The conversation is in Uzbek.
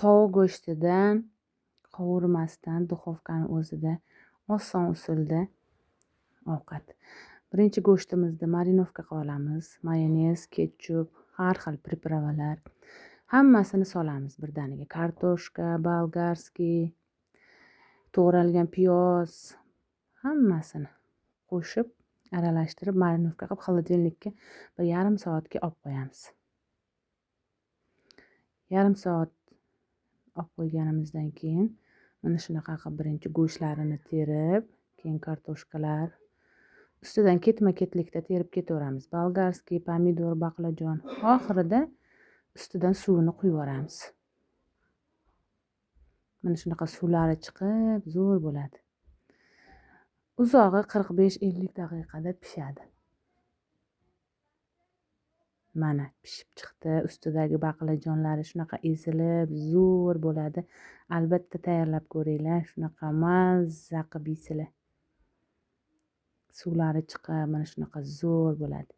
tovuq go'shtidan qovurmasdan duxovkani o'zida oson usulda ovqat. Birinchi go'shtimizni marinovka qilib olamiz. Mayonez, ketchup, har xil pripravalar hammasini solamiz birdaniga. Kartoshka, bolgarskiy, to'g'ralgan piyoz hammasini qo'shib aralashtirib marinovka qilib xolodilnikka 1,5 soatga olib qo'yamiz. 1,5 soat olib qo'yganimizdan keyin mana shunaqa qilib birinchi go'shtlarini terib, keyin kartoshkalar ustidan ketma-ketlikda terib ketaveramiz. Bolgarskiy, pomidor, baqlajon. Oxirida ustidan suvini quyib yuboramiz. Mana shunaqa suvlari chiqib zo'r bo'ladi. Uzog'i 45-50 daqiqada pishadi. Mana pishib chiqdi. Ustidagi baqlajonlari shunaqa ezilib zo'r bo'ladi. Albatta tayyorlab ko'ringlar. Shunaqa mazza qilib yeysizlar. Suvlari chiqib mana shunaqa zo'r bo'ladi.